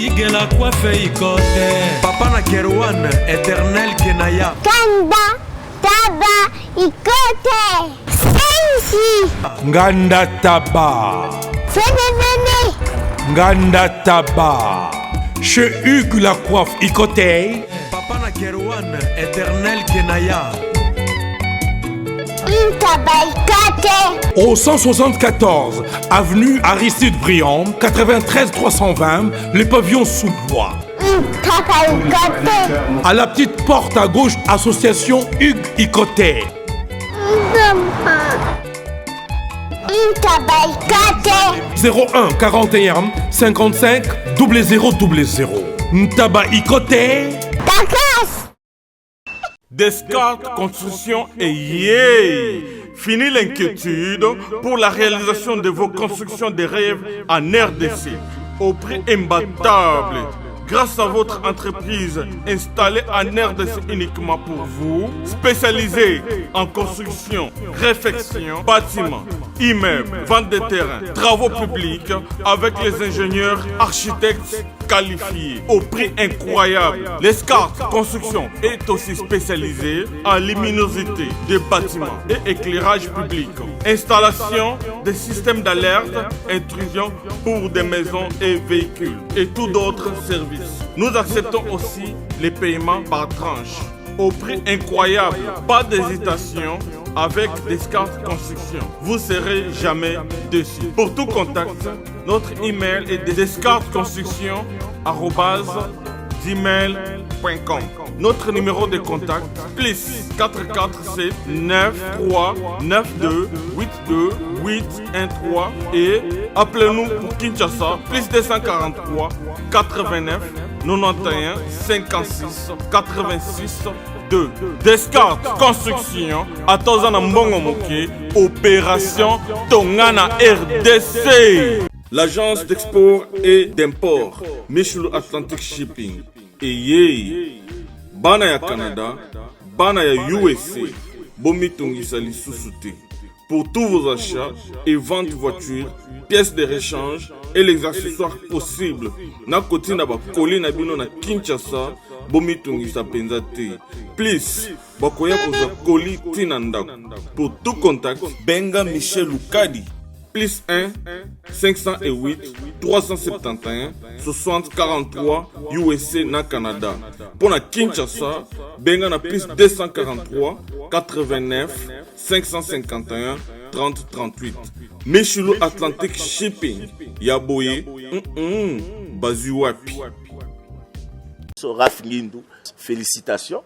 Hugues la coiffe Ikote. Papa na Kerwan, éternel Kenaya. Kanda, Taba, Ikote. Sensi. Nganda Taba. Fenenene. Nganda Taba. Chez Hugues la coiffe Ikote. Papa na Kerwan, éternel Kenaya. Au 174 avenue Aristide Briand, 93 320, les pavillons sous bois. À la petite porte à gauche, association Hugues Ikote. 01 41 55 0000. Ntaba Ikote. Descartes Construction et yeah! Fini l'inquiétude pour la réalisation de vos constructions de rêves en RDC au prix imbattable. Grâce à votre entreprise installée en RDC uniquement pour vous, spécialisée en construction, réfection, bâtiments, immeubles, vente de terrains, travaux publics avec les ingénieurs architectes qualifiés au prix incroyable. Descartes Construction est aussi spécialisée en luminosité des bâtiments et éclairage public, installation des systèmes d'alerte, intrusion pour des maisons et véhicules et tout d'autres services. Nous acceptons aussi les paiements par tranche au prix incroyable. Pas d'hésitation avec Descartes Construction. Vous serez jamais déçus. Pour tout contact, notre email est descartesconstruction@gmail.com. Notre numéro de contact plus 447 93 92 82 813 et appelez-nous pour Kinshasa plus 243 89 91 56 86 2. Descartes Construction à Tozana Mbongo Moké, opération Tongana RDC. L'agence d'export et d'import Michel Atlantic Shipping et yé bana ya Canada, bana ya USA, bomitungisa lisusuté. Pour tous vos achats et ventes de voitures, pièces de rechange et les accessoires possibles. Na koti na ba koli na bino na Kinshasa, bomitungisa penzate. Please, bakoya koza koli tina ndako. Pour tout contact, benga Michel Lukadi. Plus 1 508 371 60 43 USA na Canada. Pour la Kinshasa, benga na plus 243 89 551 30 38. Michelo Atlantic Shipping. Yaboye, Bazuapi. Raph Ngindou, félicitations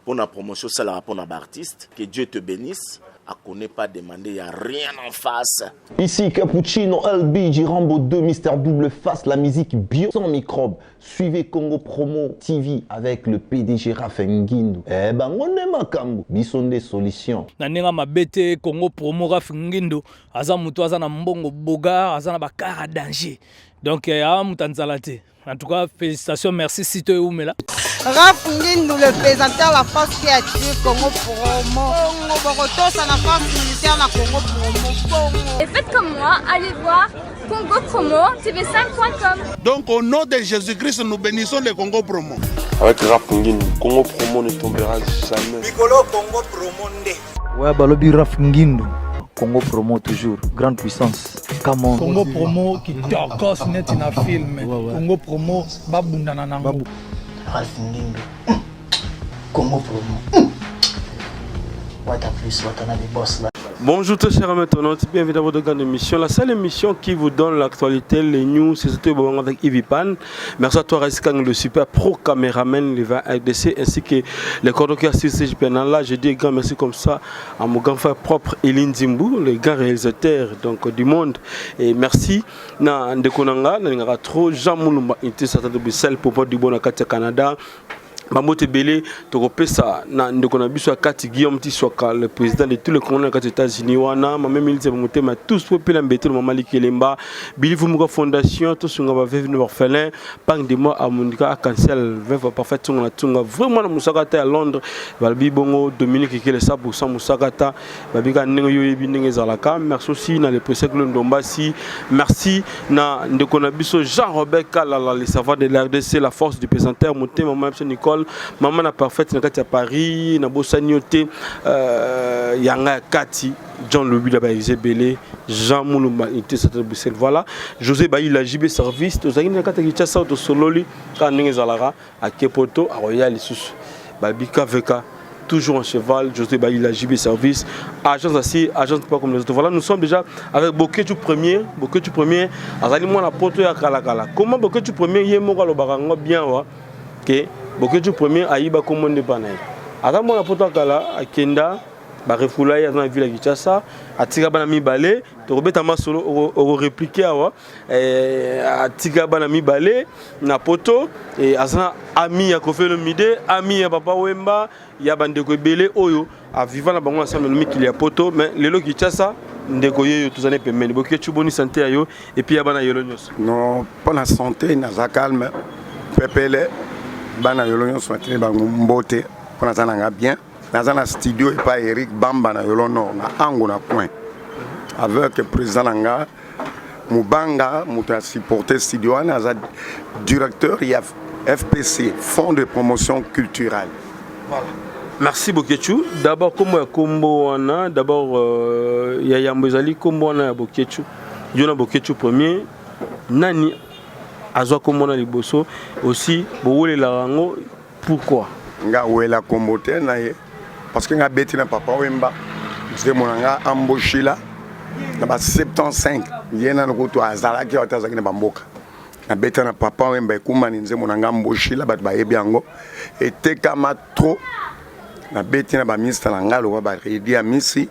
pour la promotion, c'est la pour l'artiste. Que Dieu te bénisse. À connaît pas demander, il n'y a rien en face. Ici Cappuccino, LB, Rambo 2, Mister Double Face, la musique bio sans microbes. Suivez Congo Promo TV avec le PDG Raph Ngindou. Eh ben, on est makambo, bison des solutions. Nanenga mabete Congo Promo Raph Ngindou, aza mutu aza na mbongo boga, aza na bakara danger. Donc, mutanzalate. En tout cas, félicitations, merci Sito et Oumela. Raph Ngindou, le présentateur de la force créative Congo Promo. Boroto, c'est la force militaire de Congo Promo. Et faites comme moi, allez voir Congo Promo, tv5.com. Donc au nom de Jésus-Christ, nous bénissons le Congo Promo. Avec Raph Ngindou, Congo Promo ne tombera jamais. Piccolo Congo Promo ndé. Ouais, balobi Raph Ngindou. Congo Promo toujours, grande puissance. Come on. Congo Promo qui torcos net in a film. Congo Promo babunda nanango. Raph Ngindou. Congo Promo. What a plus, what a des boss là. Bonjour très chers internautes, bienvenue dans votre grande émission, la seule émission qui vous donne l'actualité, les news, c'est tout bon avec Yves Pan. Merci à toi Raskang, le super pro caméraman, le RDC, ainsi que les coordonnateurs qui assistent là. Je dis un grand merci comme ça à mon grand frère propre Eline Zimbu, le grand réalisateur donc, du monde. Et merci na Ndekonanga, na trop Jean Moulumba, Inté Sata de Bruxelles, pour du bon à Canada. Mamote Belé, Tokopesa, Ndekonabiso Kati Guillaume Tissoka, le président de tous les colonies des États-Unis, Wana, ma même militaire Mamote, mais tous pour payer l'embêter, le Mamali Kelemba, Billy Fumuga Fondation, tous ceux qui ont vécu orphelin, Pang de moi à Monika, à Cancel, Veuve Parfait, Tunga, vraiment, Moussakata à Londres, Valbi Bongo, Dominique Kele 100% Moussakata, Babiga Nengoyo Binenge Zalaka, merci aussi dans le président Ndombasi, merci na Ndekonabiso Jean-Robert Kalala, les savoirs de l'RDC, la force du présentateur, Monté, Maman Nicole. Maman na parfaite na kati ya Paris na bosaniote yanga kati John Lobi la Baïse Belé Jean Moulumba était cette Bruxelles voilà José Bayi la JB service to zaki na kati ya Kinshasa to sololi ka ndenge zalara à Kepoto à Royal Lisusu Babika Veka toujours en cheval José Bayi la JB service agence assis agence pas comme les autres voilà nous sommes déjà avec Boketu premier azali moi la poto ya kala comment Boketu premier yemo ka lo barango bien wa que Boketu premier aïba commande panay. Adam mon apoto kala akenda ba refulaya dans la ville de Kinshasa atika bana mi balé to robeta masolo o répliquer awa atika bana mi balé na poto et azana ami ya kofelo mide ami ya papa Wemba ya bandeko belé oyo a vivant na bango ensemble mi qu'il y a poto mais lelo Kinshasa ndeko yeyo tuzane pemeni Boketu boni santé ayo et puis ya bana yelo nyos. Non pas la santé na za calme pepele bana yolo nyonso matine bango mbote pona zananga bien naza na studio et pas Eric Bamba na yolo no na ango na coin avec le président nanga Mubanga muta supporter studio naza directeur IAF FPC Fonds de promotion culturelle. Voilà. Merci Boketu. D'abord comment ya kombo wana d'abord ya mbozali kombo wana ya Boketu. Yona Boketu premier nani Azwa komona liboso aussi bowole la rango pourquoi nga wela kombote na ye parce que nga beti na papa Wemba c'est mon nga amboshila na ba 75 yena no kuto azala ki watazaki na bamboka na beti na papa Wemba kuma ninze mon nga amboshila bat ba yebi yango et kama trop na beti na ba ministre na nga lo ba redi amisi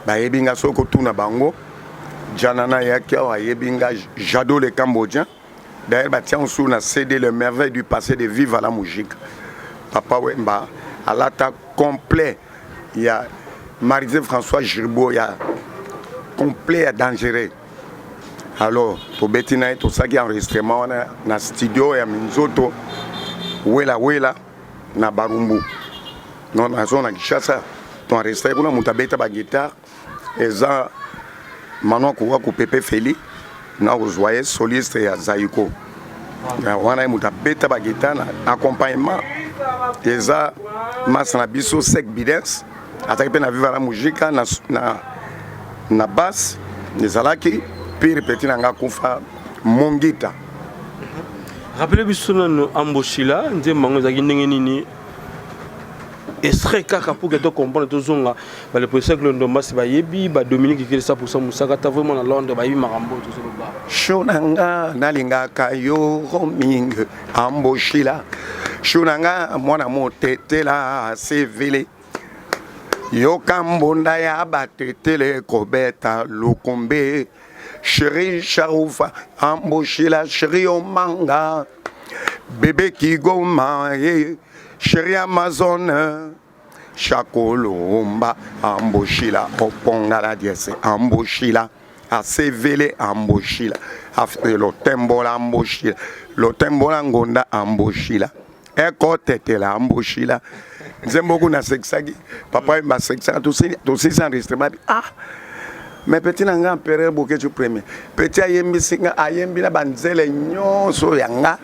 ba yebi nga soko tuna bango janana yake wa yebi nga Jado le Cambodgien. D'ailleurs, tiens, on a cédé le merveille du passé de vivre à la musique. Papa Wemba, à l'attaque complet, il y a Marie François Girbeau, il y a complet dangereux. Alors, pour Bettina et tout ça qui est enregistrement, on a un studio et un minzoto, Wela, na Barumbu. Non, on a zone à Kinshasa, on a enregistré, on a monté la guitare, et ça, maintenant, on a coupé Pépé Feli. Na ozoye soliste ya Zaiko. Na wana muta beta ba guitare accompagnement. Eza masana biso sec bidens. Ataki pe na viva la musique na basse nezalaki puis répéter nga kufa mongita. Rappelez biso no amboshila nze mango zaki ndenge nini extrait kaka pour que tu comprennes tout zonga ba le président que Ndombasi ba yebi ba Dominique qui est 100% Moussakata vraiment na Londres ba yebi marambo tout ça ba shonanga nalinga kayo roming amboshila shonanga mwana motetela sevele yo kambonda ya batetele kobeta lokombe chéri charoufa amboshila chéri omanga bébé kigoma chéri Amazon, Chakolomba, Amboshila, Oponga la dièse, Amboshila, Asevele, Amboshila, Lotembola, Amboshila, Lotembola Ngonda, Amboshila, Eko Tetela, Amboshila. J'aime beaucoup na sexagi, papa m'a sexagi, tout ces enregistrements. Ah, mais petit nanga père Boketu premier. Petit ayembi singa ayembi na banzele nyonso yanga.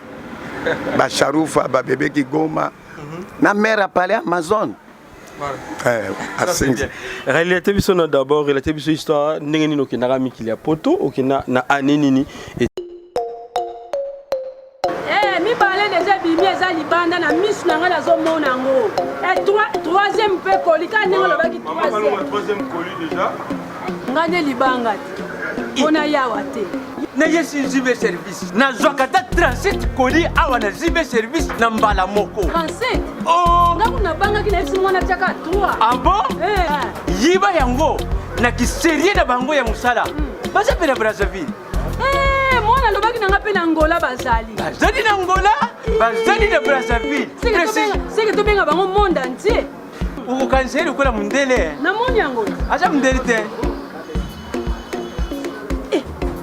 Ba Charoufa, ba bébé qui goma. Na mère a parlé Amazon. Réalité biso d'abord, réalité biso histoire ndenge no kinara mikili ya poto okina na anenini. Mi parler déjà bimi eza libanda na misu nanga na zo mona ngo. Et troisième pe kolika ndenge lo baki troisième coli déjà. Ngane libanga. Ona yawa te. Na yesi zibe service na zwakata 37 koli awa na zibe service na mbala moko 37 oh ngaku na banga kina esi mwana chaka 3 ah bon yiba yango na kiserie na bango ya musala basa pela Brazzaville mwana na lobaki nanga pe na Angola bazali. Bazali na Angola, bazali na Brazzaville. C'est que tobenga bango monde entier. Ukokaniseli ukola mundele. Na moni yango. Acha mundele te.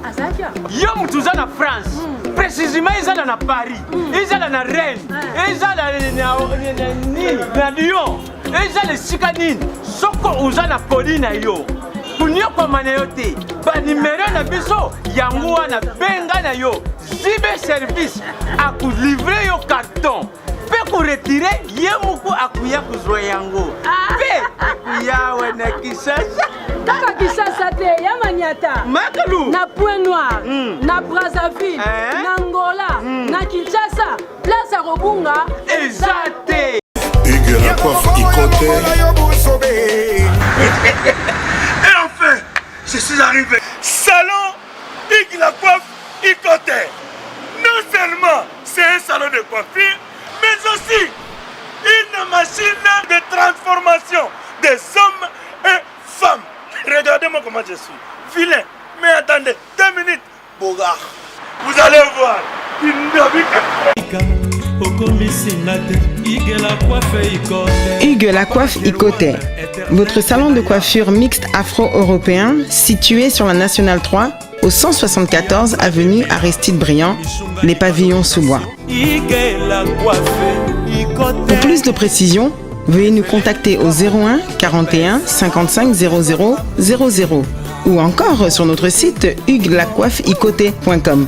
Azakia. Yo mutuza na France. Précisément ezala na Paris. Ezala na Rennes. Ezala na Lyon. Ezala sika nini. Soko uza na Pauline yo. Kunyoko manayote. Ba numéro na biso yango wana benga na yo. Zibe service a ku livrer yo carton. Pe ku retirer yemuku akuya kuzwa yango. Pe akuya wena Kinshasa. Kaka Kinshasa te ya maniata. Makalu. Na Point Noir, na Brazzaville, na Angola, na Kinshasa, place à Robunga, Ezate. Hugues la coiffe Ikote. Et enfin, je suis arrivé. Salon Hugues la coiffe Ikote. Non seulement c'est un salon de coiffure, mais aussi une machine de transformation des hommes et femmes. Regardez-moi comment je suis. Vilain. Mais attendez, 2 minutes. Bogart. Vous allez voir. Hugues la coiffe Ikote. Votre salon de coiffure mixte afro-européen situé sur la Nationale 3 au 174 avenue Aristide Briand, les pavillons sous bois. Pour plus de précisions, veuillez nous contacter au 01 41 55 00 00 ou encore sur notre site hugueslacoiffeikote.com.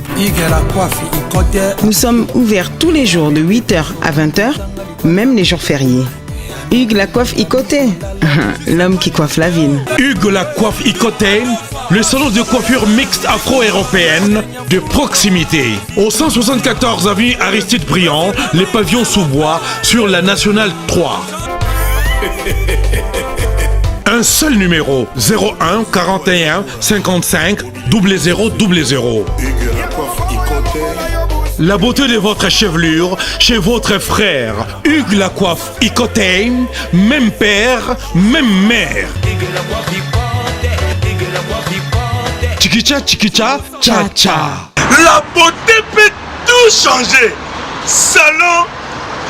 Nous sommes ouverts tous les jours de 8h à 20h, même les jours fériés. Hugues la coiffe Ikote, l'homme qui coiffe la ville. Hugues la coiffe Ikote, le salon de coiffure mixte afro-européenne de proximité. Au 174 avenue Aristide Briand, les pavillons sous bois sur la Nationale 3. Un seul numéro, 01 41 55 00 00. La beauté de votre chevelure chez votre frère. Hugues la coiffe Ikote, même père, même mère. Chikicha, chikicha, cha cha. La beauté peut tout changer. Salon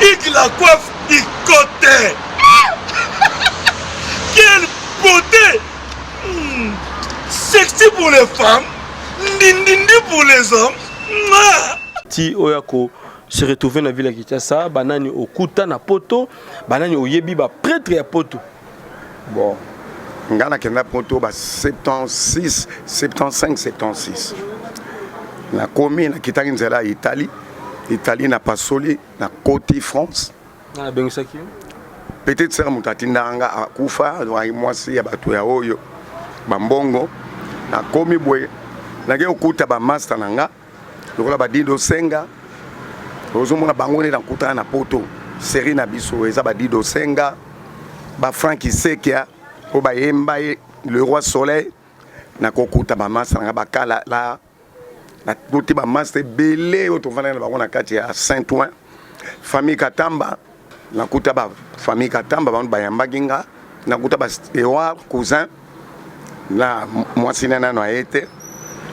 Hugues la coiffe Ikote. Quelle beauté! Sexy pour les femmes, ndindindi pour les hommes. Ti oyako se retrouver dans la ville de Kinshasa, banani okuta na poto, banani oyebi ba prêtre ya poto. Bon, ngana kenda poto ba 76, 75, 76. Na komi na kitaki nzela Italie, Italie na pasoli na côté France. Na bengisaki. Peut-être sera mutatinda anga akufa moi si ya bato ya oyo bambongo na komi boye na ke okuta ba master nanga lokola ba dido senga ozomona bango ne na kuta na poto série na biso eza ba dido senga ba Frank Isekia o ba yemba le roi soleil na kokuta ba master nanga bakala la na kuti ba master belé otovana na bango na kati ya Saint-Ouen famille Katamba na kuta ba famille Katamba bantu bayambaki nga na kuta ba Ewar cousin na mwasi nana no ayete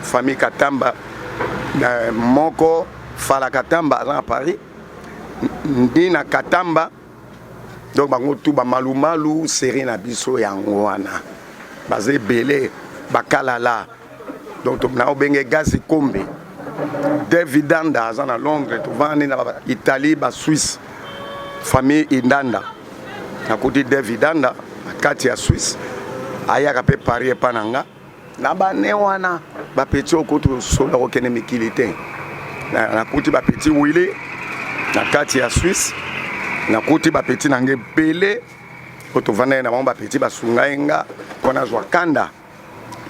famille Katamba na moko fala Katamba à Paris ndi na Katamba donc bango tout ba malumalu série na biso yango wana bazé belé bakalala donc na obenge gazi kombe David Danda azana Londres to vani na Italie ba Suisse famille Indanda na côté David Danda kati ya Suisse ayaka pe Paris pananga na bane wana ba petit okoto solo okene mikilité na côté ba petit Willy na kati ya Suisse na côté ba petit nange belé oto vana na ba petit ba sungaenga kona zwa kanda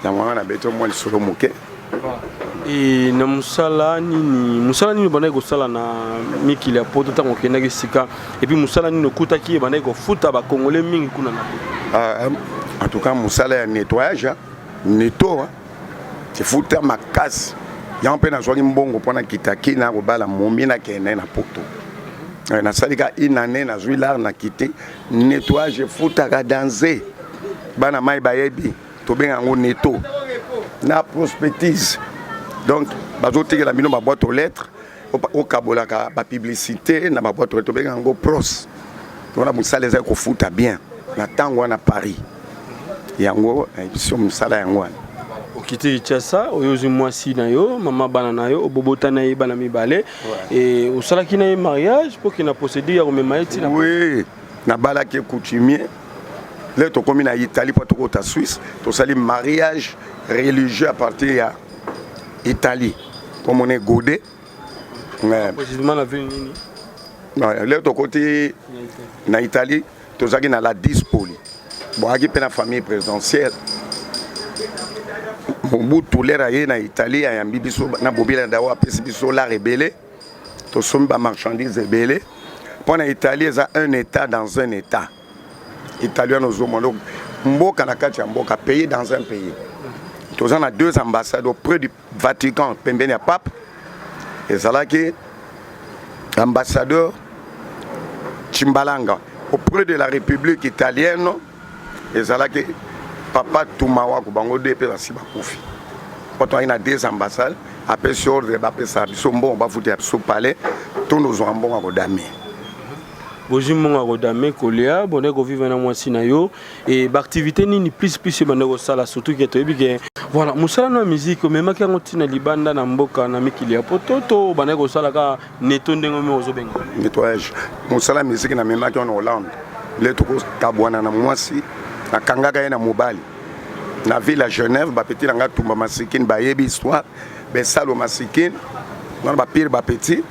na mwana beto mo solo moke. Et na musala nini bana ko sala na mikili ya poto tango kendaki sika et puis musala nini okutaki bana ko futa ba congolais mingi kuna na en tout cas musala ya nettoyage netto c'est futa makasi ya mpe na zwaki mbongo pona kitaki na ko bala momi na kene na poto na salika inane na zwilar na kité nettoyage futa ka danser bana mai bayebi to benga ngo netto na prospectise. Donc, bazotekela bino baboîte aux lettres okabolaka bapublicité na baboîte aux lettres tobenga yango pros tona mosala ezali kofuta bien na ntango wana Paris yango biso mosala yango wana okiti Kinshasa oyozi mwasi na yo mama bana na yo obobota na ye bana mibale et osalaki na ye mariage pour qu'il na procédure ya komema ye tina oui na balaki coutumier là tokomi na Italie po tokota Suisse tosali mariage religieux à partir ya Italie comme on est godé précisément la ville nini là tokoti na Italie tozaki na la Dispoli bon aki pe na famille présidentielle Mobutu lera ye na Italie ayambi biso na bobila dawa apesi biso la rebelle tosombi ba marchandise rebelle pour na Italie eza un état dans un état italien ozomona mboka na kati ya mboka pays dans un pays tous on a 2 ambassades auprès du Vatican pembeni ya pape ezalaki ambassadeur Chimbalanga auprès de la République italienne ezalaki papa Tumawa kubango de pe basi bakufi quand on a 2 ambassades après sur de ba pesa biso mbongo ba futi ya biso palais tono zo mbongo ko dami boji mbongo ko dami kolia bonne ko vivre na mwasi na yo et ba activité nini plus bonne ko sala surtout que to bi voilà musala na musique même ka ngotina libanda na mboka na mikili ya pototo bonne ko sala ka neto ndengo me ozo benga nettoyage musala musique na même ka en Hollande le to ko kabwana na mwasi na kangaka ye na mobali na ville à Genève ba petit nga tumba masikine ba yebi histoire be salo masikine na ba pire ba petit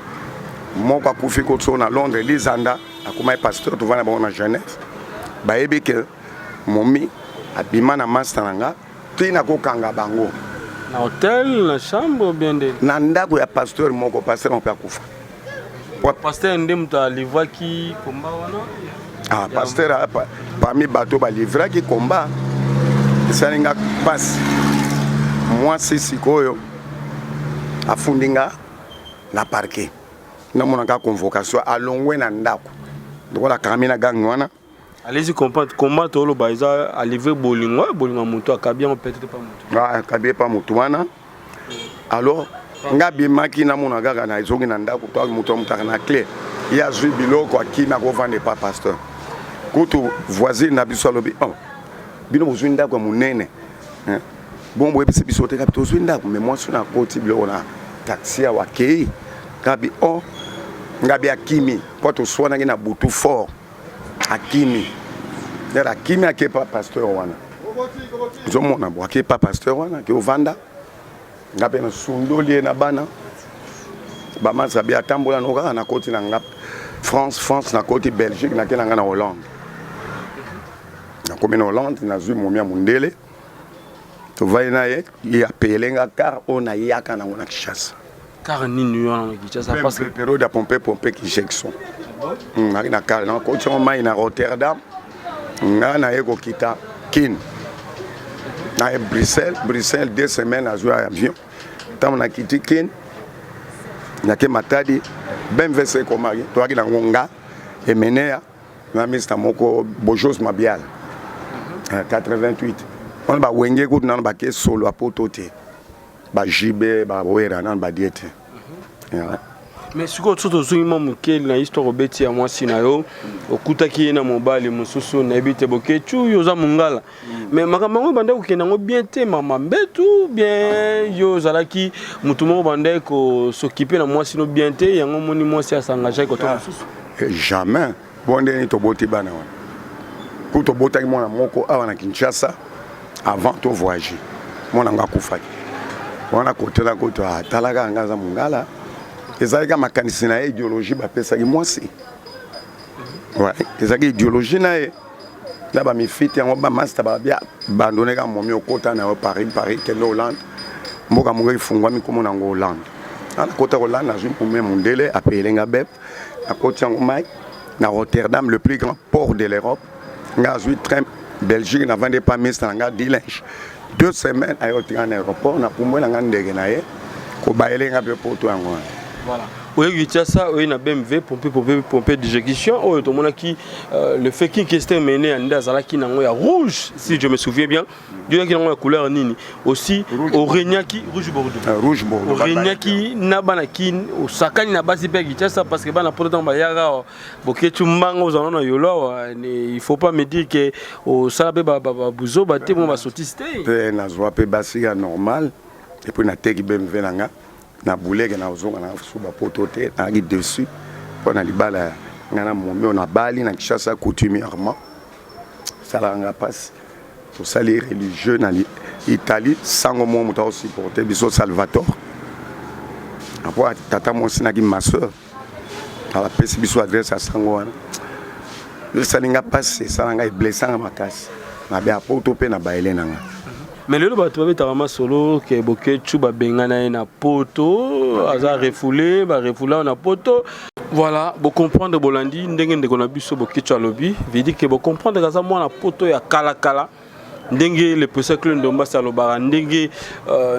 moko akufi ko na Londres Lisanda akoma pasteur to vana ba na Genève ba yebi que momi abima na master nga tina ko kanga bango na hôtel na chambre bien de na ndako ya pasteur moko pasteur on peut akufa pasteur ndemta livaki komba wana ah pasteur parmi bateau ba livra qui combat salinga passe moi c'est sikoyo afundinga na parquet na monaka convocation alongwe na ndako donc la kamina gang wana allez-y comprendre comment to lo baiza a livrer bolingo muto akabia peut-être pas muto ah akabia pas muto wana alors ngabi maki na monaka na izongi na ndako to muto mutaka na clé ya zui biloko akina ko vendre pas pasteur kutu voisine na biso lobi oh bino bozwinda kwa munene bon boye biso te kapito zwinda mais moi suna koti bilo na taxi ya wakei kabi oh ngabi akimi kwa to swana ngina butu fort akimi dera akimi akepa pasteur wana zo mona bo akepa pasteur wana ke ovanda ngabe na sundoli na bana ba manza bi atambola no ka na koti na ngap France na koti Belgique na kena na Hollande comme en Hollande na zui momia mundele to vaina ye ya pelenga car on a yaka na ngona Kinshasa car nini yo na Kinshasa parce que période à pomper qui Jackson na car na ko choma na Rotterdam na yeko kita kin na Bruxelles 2 semaines à jouer avion tam na kiti kin na ke matadi ben vese ko mari to akina ngonga emenea na Mr Moko Bojos Mabial 88 on ba wenge ko na ba ke solo apotote ba jibe ba wera na ba diete mais siko tsoto zungi mukeli na histoire obeti ya mwasi na yo okutaki na mobali mususu na ebite bokechu yo za mungala mais makambo bande okenda ngo bien te mama mbetu bien yo zalaki mutu mo bande ko s'occuper na mwasi no bien te yango moni mwasi asangage ko to mususu jamais bonde ni to boti bana wana kuto botaki mwana moko awa na Kinshasa avant to voyager mwana nga kufaki wana kotela koto atalaka ngaza mungala ezalika makanisi na idéologie bapesaki mwasi ouais ezalika idéologie na ye na ba mifiti yango ba master ba bia bandoneka momi okota na Paris kende Hollande mboka mungo ifungwami komo na Hollande ana kota Hollande na jumpu me mundele apelenga bep akoti yango mai na Rotterdam le plus grand port de l'Europe nga zui train Belgique na vende pas ministre nga dilinge 2 semaines à aéroport na pour moi na ndege na ye ko baelenga be poto yango voilà Oui, ça, oui, na BMW, pomper d'éjection. Oh, tout le monde qui le fait qui est mené en Dazala qui n'a rouge, si je me souviens bien. Il y a qui n'a couleur nini. Aussi, au Renyaki, rouge bordeaux. Rouge bordeaux. Au Renyaki, Nabanakin, au Sakani Nabasi Pegi, ça parce que Bana Potan Bayaga, Boketu Mango, Zanon Yolo, il ne faut pas me dire que au Salabé Babouzo, Baté, mon va sautisté. Na zoa pe basiga normal, et puis na teki BMW nanga. Na boulega na ozonga na suba potote na gi dessus pour na libala ngana momi on a bali na Kinshasa coutumièrement ça la nga passe pour salir religieux na Italie sango mo muta aussi porter biso Salvatore après tata mo sina gi ma soeur ala pesi biso adresse à sango wana le salinga passe ça nga blessé na makasi na ba potope na baile nanga. Mais le bateau est vraiment solo, qui est beaucoup de bengana na poto, aza refoulé, ba refoula na poto. Voilà, vous comprendre Bolandi, ndenge ndeko na biso beaucoup de lobby, veut dire que vous comprendre que ça moi na poto ya kala kala. Ndenge le pescle ndomba salobara ndenge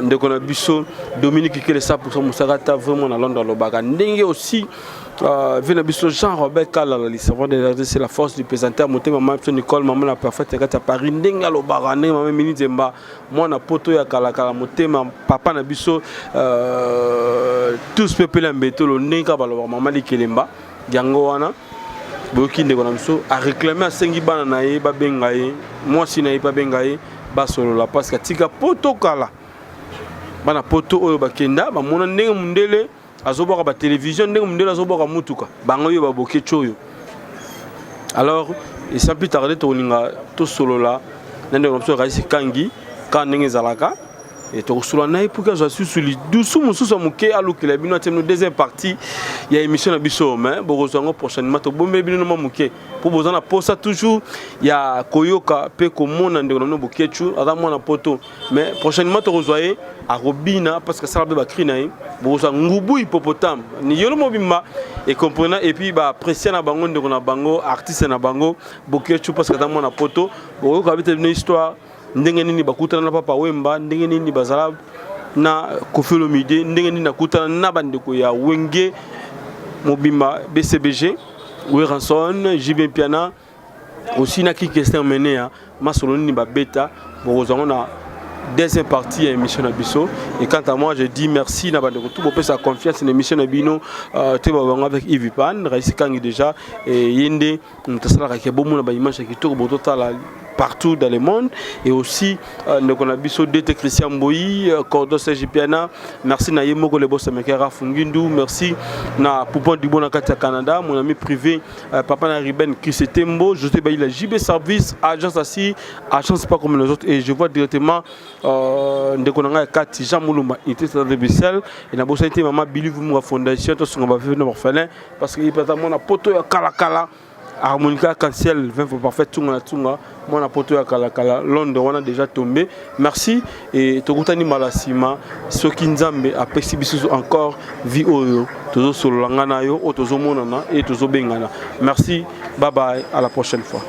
ndeko na biso Dominique qui le ça pour son musarata vraiment na Londres lobara ndenge aussi Vénabiso Jean-Robert Kala, c'est la force du présentateur. Maman Nicole, maman la parfaite à Paris. Ndenga lo barane, maman Mini Zemba. Moi na poto ya Kala Kala motema papa na biso tous peuple ambeto lo ndenga balo maman Likelemba. Yango wana boki ndeko na biso a réclamer à sengi bana na ye ba bengaye. Moi si na ye ba bengaye ba solo la parce que tika poto kala. Bana poto oyo bakenda ba mona ndenge mundele azoboka ba télévision ndenge mundele azoboka mutuka bango yo ba boke choyo. Alors et sans plus tarder toninga to solo la ndenge ngomso raisi kangi ka ndenge zalaka et to solo na pour que je suis sur le dessous mususu muke alukila bino temno deuxième partie il y a émission na biso mais bozongo prochainement to bombe bino no muke pour bozana posa toujours il y a koyoka pe komona ndenge no boke chu ada mona poto mais prochainement to rezoyer à Robina parce que ça va créer naï boza ngubu hippopotame ni yolo mobimba et comprenant et puis ba apprécier na bango ndeko na bango artiste na bango boke chu parce que ada mona poto boyo ka bite une histoire ndenge nini bakutana na papa Wemba ndenge nini bazala na Koffi Olomide ndenge nini nakutana na bandeko ya Wenge mobimba BCBG Weranson JB Piana aussi na qui question mené à masoloni ba beta bozango na deuxième partie émission Nabiso et quant à moi je dis merci na bandeko tout pour sa confiance dans l'émission Nabino avec Yves Pan Raisi Kangi déjà et yende mtasala ka bomu na ba image ki to boto tala partout dans le monde et aussi nous avons biso DT Christian Boyi Cordo Serge Piana merci na yemoko le boss Mekera Fungindu merci na Poupon du Bon Akata Canada mon ami privé papa na Riben Chris Tembo José Baïla JB Service agence assis agence pas comme les autres et je vois directement ndekonanga Kati Jean Moulumba était de Bruxelles et na bossa été maman Billy Vumwa Fondation to songa ba fait no orphelin parce que il peut avoir na poto ya kala kala harmonica cancel 20 fois parfait tunga moi na poto ya kala kala Londres on a déjà tombé merci et tokutani malasima soki nzambe apesi biso encore vie oyo tozo sololanga na yo otozo monana et tozo bengana merci bye bye à la prochaine fois.